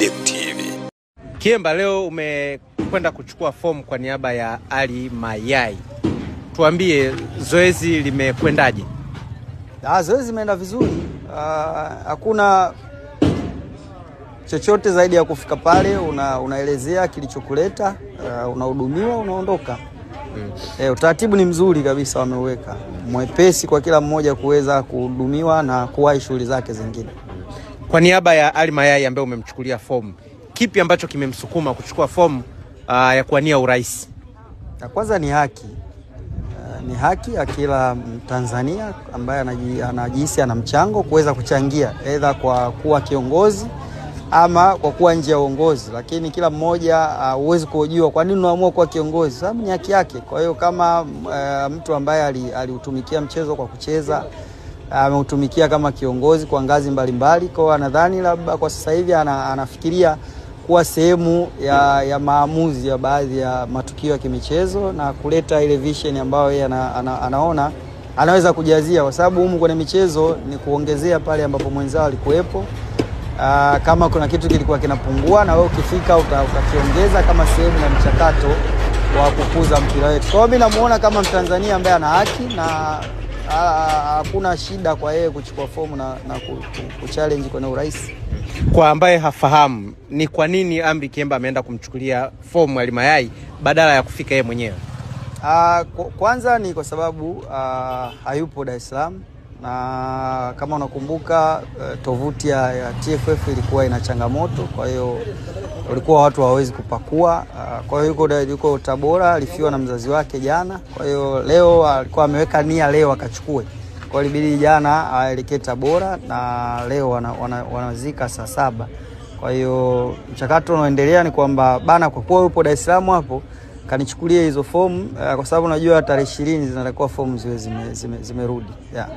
Deck TV. Kiemba, leo umekwenda kuchukua fomu kwa niaba ya Ali Mayai. Tuambie zoezi limekwendaje? Zoezi limeenda vizuri. Hakuna chochote zaidi ya kufika pale, unaelezea kilichokuleta, unahudumiwa, unaondoka. Utaratibu ni mzuri kabisa, wameweka mwepesi kwa kila mmoja kuweza kuhudumiwa na kuwahi shughuli zake zingine. Kwa niaba ya Ali Mayai ambaye umemchukulia fomu, kipi ambacho kimemsukuma kuchukua fomu ya kuwania urais? Kwanza ni haki. Ni haki ya kila Tanzania ambaye anajihisi ana mchango kuweza kuchangia, aidha kwa kuwa kiongozi ama kwa kuwa nje ya uongozi. Lakini kila mmoja huwezi kujua kwa nini unaamua kuwa kiongozi, sababu ni haki yake. Kwa hiyo kama mtu ambaye aliutumikia mchezo kwa kucheza, ameutumikia kama kiongozi kwa ngazi mbalimbali, kwa nadhani labda kwa sasa hivi anafikiria kuwa sehemu ya maamuzi ya baadhi ya matukio ya kimichezo na kuleta ile vision ambayo yeye anaona anaweza kujazia, kwa sababu humu kwenye michezo ni kuongezea pale ambapo mwenzao alikuwepo. Kama kuna kitu kilikuwa kinapungua, na wewe ukifika utakiongeza kama sehemu ya mchakato wa kukuza mpira wetu. Kwa hiyo mimi namuona kama Mtanzania ambaye ana haki na hakuna shida kwa yeye kuchukua fomu na kuchallenge kwenye urais. Kwa ambaye hafahamu, ni kwa nini Amri Kiemba ameenda kumchukulia fomu Ali Mayai badala ya kufika yeye mwenyewe? Kwanza ni kwa sababu hayupo Dar es Salaam, na kama unakumbuka tovuti ya TFF ilikuwa ina changamoto, kwa hiyo walikuwa watu hawawezi kupakua. Kwa hiyo yuko Tabora, alifiwa na mzazi wake jana. Kwa hiyo leo alikuwa ameweka nia leo akachukue. Kwa hiyo ilibidi jana aelekee Tabora na leo wanazika saa 7. Kwa hiyo mchakato unaoendelea ni kwamba bana, kwa kuwa yupo Dar es Salaam hapo, kanichukulia hizo fomu, kwa sababu unajua tarehe 20 zinatakuwa fomu ziwe zimerudi. Yeah.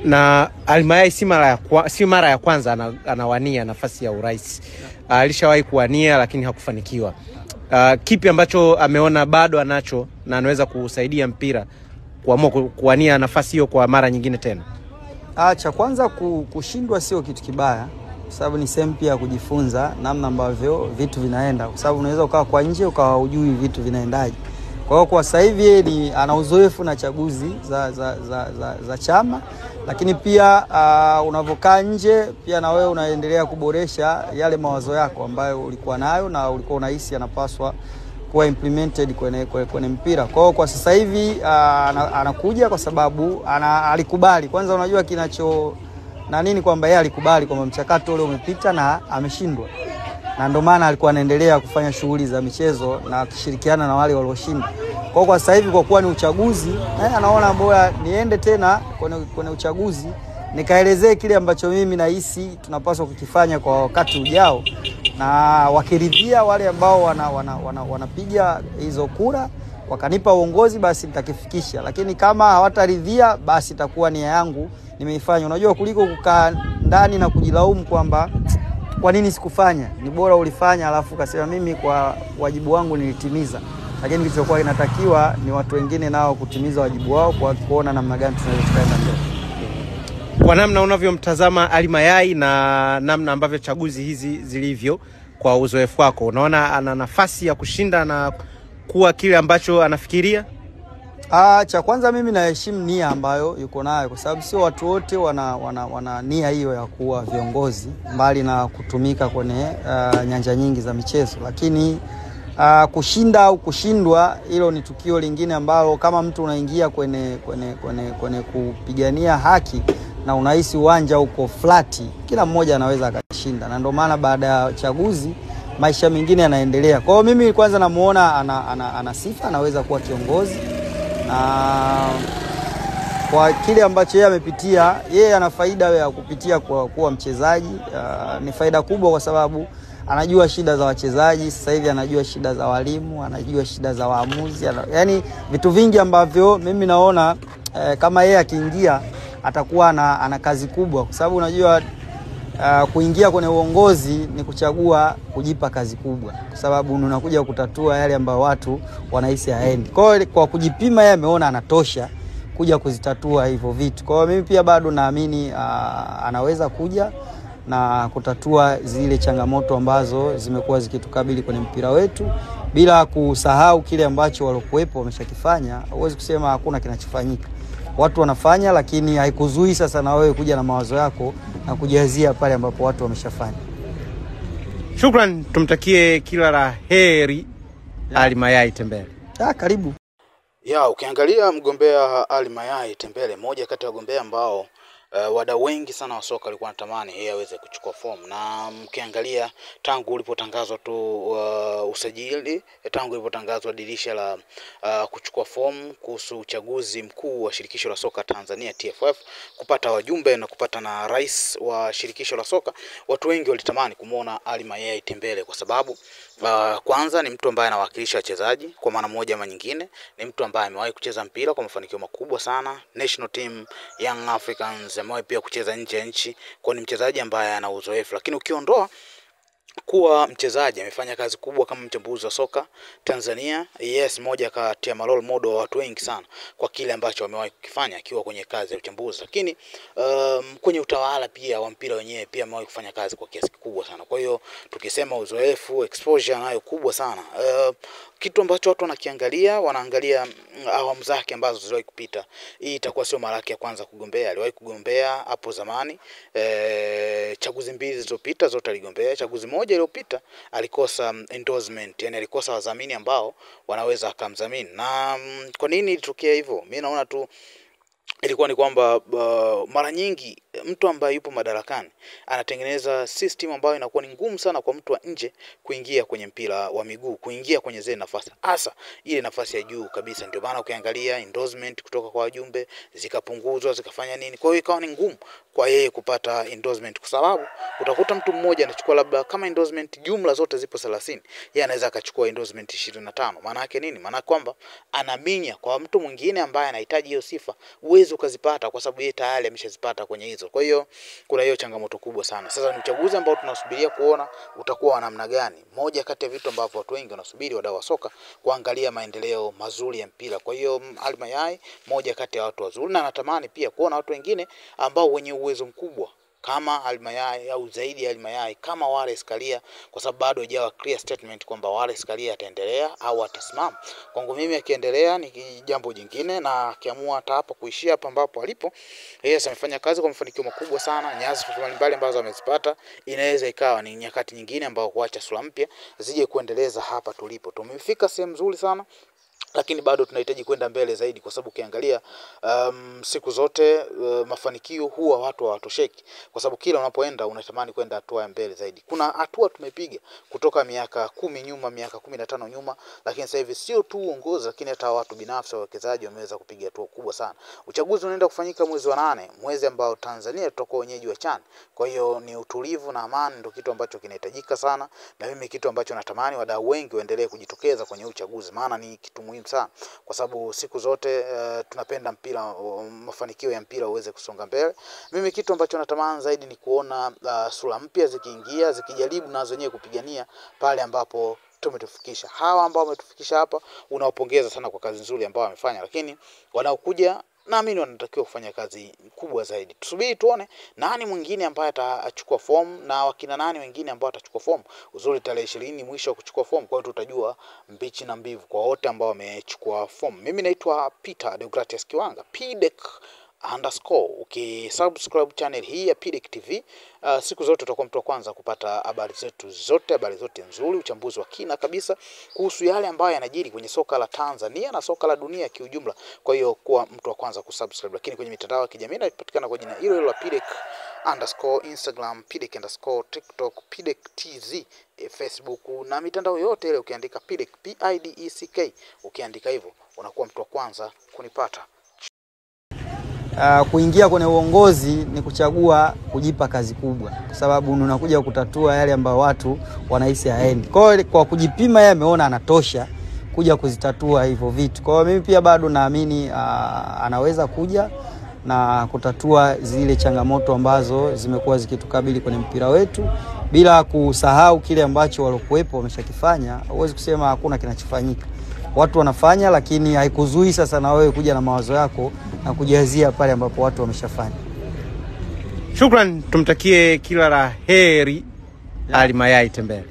Na Ali Mayai si mara ya kwanza anawania nafasi ya urais. Alishawahi kuwania lakini hakufanikiwa. Kipi ambacho ameona bado anacho na anaweza kusaidia mpira kuamua kuwania nafasi hiyo kwa mara nyingine tena? Cha kwanza, kushindwa sio kitu kibaya, kwa sababu ni sehemu pia kujifunza namna ambavyo vitu vinaenda, kwa sababu unaweza ukawa kwa nje ukawa hujui vitu vinaendaje. Kwa hiyo kwa sasa hivi ana uzoefu na chaguzi za chama, lakini pia unavokaa nje pia na wewe unaendelea kuboresha yale mawazo yako ambayo ulikuwa nayo na ulikuwa unahisi yanapaswa kuwa implemented kwenye mpira. Kwa hiyo kwa sasa hivi anakuja kwa sababu alikubali. Kwanza unajua na nini kwamba yeye alikubali kwamba mchakato ule umepita na ameshindwa. Na ndio maana alikuwa anaendelea kufanya shughuli za michezo na kushirikiana na wale walioshinda. Kwa sasa hivi kwa kuwa ni uchaguzi, anaona bora niende tena kwenye uchaguzi nikaelezee kile ambacho mimi nahisi tunapaswa kukifanya kwa wakati ujao, na wakiridhia wale ambao wanapiga hizo kura wakanipa uongozi, basi nitakifikisha. Lakini kama hawataridhia, basi itakuwa nia yangu nimeifanya. Unajua, kuliko kukaa ndani na kujilaumu kwamba kwa nini sikufanya, ni bora ulifanya alafu kasema mimi kwa wajibu wangu nilitimiza. Lakini kilichokuwa inatakiwa ni watu wengine nao kutimiza wajibu wao, kwa kuona namna gani tunaweza tukaenda mbele. Kwa namna unavyomtazama Ali Mayai na namna ambavyo chaguzi hizi zilivyo, kwa uzoefu wako, unaona ana nafasi ya kushinda na kuwa kile ambacho anafikiria? Cha kwanza mimi naheshimu nia ambayo yuko nayo, kwa sababu sio watu wote wana nia hiyo ya kuwa viongozi, mbali na kutumika kwenye nyanja nyingi za michezo. Lakini kushinda au kushindwa, hilo ni tukio lingine ambalo kama mtu unaingia kwenye kupigania haki na unahisi uwanja uko flati, kila mmoja anaweza akashinda. Na ndio maana baada ya chaguzi maisha mengine yanaendelea. Kwa hiyo mimi kwanza namuona ana sifa, anaweza kuwa kiongozi. Kwa kile ambacho yeye amepitia, yeye ana faida ya kupitia kuwa mchezaji. Ni faida kubwa kwa sababu anajua shida za wachezaji, sasa hivi anajua shida za walimu, anajua shida za waamuzi. Yaani vitu vingi ambavyo mimi naona kama yeye akiingia atakuwa ana kazi kubwa, kwa sababu unajua kuingia kwenye uongozi ni kuchagua kujipa kazi kubwa, kwa sababu unakuja kutatua yale ambayo watu wanahisi haendi. Kwa kujipima yeye ameona anatosha kuja kuzitatua hivyo vitu. Kwa hiyo mimi pia bado naamini anaweza kuja na kutatua zile changamoto ambazo zimekuwa zikitukabili kwenye mpira wetu, bila kusahau kile ambacho walokuwepo wameshakifanya. Huwezi kusema hakuna kinachofanyika. Watu wanafanya, lakini haikuzui sasa na wewe kuja na mawazo yako na kujazia pale ambapo watu wameshafanya. Shukran, tumtakie kila la heri Ali Mayai Tembele. Karibu. Ukiangalia mgombea Ali Mayai Tembele, moja kati ya wagombea ambao wadau wengi sana wa soka walikuwa wanatamani yeye aweze kuchukua fomu, na mkiangalia tangu ulipotangazwa tu usajili, tangu ulipotangazwa dirisha la kuchukua fomu kuhusu uchaguzi mkuu wa shirikisho la soka Tanzania TFF, kupata wajumbe na kupata na rais wa shirikisho la soka, watu wengi walitamani kumuona Ali Mayai Tembele kwa sababu kwanza ni mtu ambaye anawakilisha wachezaji kwa maana moja ama nyingine, ni mtu ambaye amewahi kucheza mpira kwa mafanikio makubwa sana, national team Young Africans, amewahi pia kucheza nje ya nchi, kwa ni mchezaji ambaye ana uzoefu. Lakini ukiondoa kuwa mchezaji, amefanya kazi kubwa kama mchambuzi wa soka Tanzania. Yes, moja kati ya role model wa watu wengi sana kwa kile ambacho amewahi kukifanya akiwa kwenye kazi ya uchambuzi. Lakini kwenye utawala pia wa mpira wenyewe pia amewahi kufanya kazi kwa kiasi kikubwa sana. Kwa hiyo tukisema uzoefu, exposure nayo kubwa sana. Kitu ambacho watu wanaangalia awamu zake ambazo ziliwahi kupita. Hii itakuwa sio mara yake ya kwanza kugombea. Aliwahi kugombea hapo zamani, chaguzi mbili zilizopita zote aligombea. Chaguzi moja iliyopita alikosa endorsement, yani alikosa wadhamini ambao wanaweza akamdhamini. Na kwa nini ilitokea hivyo? Mimi naona tu ilikuwa ni kwamba mara nyingi mtu ambaye yupo madarakani anatengeneza system ambayo inakuwa ni ngumu sana kwa mtu wa nje kuingia kwenye mpira wa miguu, kuingia kwenye zile nafasi, hasa ile nafasi ya juu kabisa. Ndio maana ukiangalia endorsement kutoka kwa wajumbe zikapunguzwa, zikafanya nini, kwa hiyo ikawa ni ngumu kwa yeye kupata endorsement, kwa sababu utakuta mtu mmoja anachukua labda kama endorsement jumla zote zipo 30, yeye anaweza akachukua endorsement 25. Maana yake nini? Maana kwamba anaminya kwa mtu mwingine ambaye anahitaji hiyo sifa, uwezo ukazipata kwa sababu yeye tayari ameshazipata kwenye hizo. Kwa hiyo kuna hiyo changamoto kubwa sana. Sasa ni uchaguzi ambao tunasubiria kuona utakuwa wa namna gani. Moja kati ya vitu ambavyo watu wengi wanasubiri, wadau wa soka, kuangalia maendeleo mazuri ya mpira. Kwa hiyo Ali Mayai moja kati ya watu wazuri, na natamani pia kuona watu wengine ambao wenye uwezo mkubwa kama Ali Mayai au zaidi ya Ali Mayai kama Wallace Karia, kwa sababu bado hajawa clear statement kwamba Wallace Karia ataendelea au atasimama. Kwangu mimi akiendelea ni jambo jingine, na akiamua hata hapo kuishia hapa ambapo alipo, yeye amefanya kazi kwa mafanikio makubwa sana, nyadhifa mbalimbali ambazo amezipata, inaweza ikawa ni nyakati nyingine ambao kuacha sura mpya zije kuendeleza hapa tulipo. Tumefika sehemu nzuri sana, lakini bado tunahitaji kwenda mbele zaidi, kwa sababu ukiangalia siku zote mafanikio huwa watu hawatosheki, kwa sababu kila unapoenda unatamani kwenda hatua ya mbele zaidi. Kuna hatua tumepiga kutoka miaka 10 nyuma, miaka 15 nyuma, lakini sasa hivi sio tu uongozi, lakini hata watu binafsi, wawekezaji wameweza kupiga hatua kubwa sana. Uchaguzi unaenda kufanyika mwezi wa 8, mwezi ambao Tanzania tutakuwa wenyeji wa CHAN. Kwa hiyo ni utulivu na amani ndio kitu ambacho kinahitajika sana, na mimi kitu ambacho natamani wadau wengi waendelee kujitokeza kwenye uchaguzi, maana ni kitu muhimu sana, kwa sababu siku zote tunapenda mpira, mafanikio ya mpira uweze kusonga mbele. Mimi kitu ambacho natamani zaidi ni kuona sura mpya zikiingia, zikijaribu nazo wenyewe kupigania pale ambapo tumetufikisha. Hawa ambao wametufikisha hapa unawapongeza sana kwa kazi nzuri ambayo wamefanya, lakini wanaokuja naamini wanatakiwa kufanya kazi kubwa zaidi. Tusubiri tuone nani mwingine ambaye atachukua fomu na wakina nani wengine ambao atachukua fomu. Uzuri tarehe 20 mwisho kuchukua fomu, kwa hiyo tutajua mbichi na mbivu kwa wote ambao wamechukua fomu. Mimi naitwa Peter Deogratias Kiwanga, PDEC _ ukisubscribe channel hii ya PDEC TV, siku zote utakuwa mtu wa kwanza kupata habari zetu zote, habari zote nzuri, uchambuzi wa kina kabisa kuhusu yale ambayo yanajiri kwenye soka la Tanzania na soka la dunia kiujumla. Kwa hiyo kuwa mtu wa kwanza kusubscribe. Lakini kwenye mitandao ya kijamii inapatikana kwa jina hilo la PDEC _ Instagram, PDEC _ TikTok, PDEC TZ, Facebook na mitandao yote ile ukiandika PDEC PIDECK, ukiandika hivyo unakuwa mtu wa kwanza kunipata. Kuingia kwenye uongozi ni kuchagua kujipa kazi kubwa, kwa sababu unakuja kutatua yale ambayo watu wanahisi haendi. Kwa kujipima yeye ameona anatosha kuja kuzitatua hivyo vitu. Kwa hiyo mimi pia bado naamini anaweza kuja na kutatua zile changamoto ambazo zimekuwa zikitukabili kwenye mpira wetu, bila kusahau kile ambacho walokuwepo wameshakifanya. Huwezi kusema hakuna kinachofanyika. Watu wanafanya, lakini haikuzui sasa na wewe kuja na mawazo yako na kujazia pale ambapo watu wameshafanya. Shukran, tumtakie kila la heri Ali Mayai Tembele.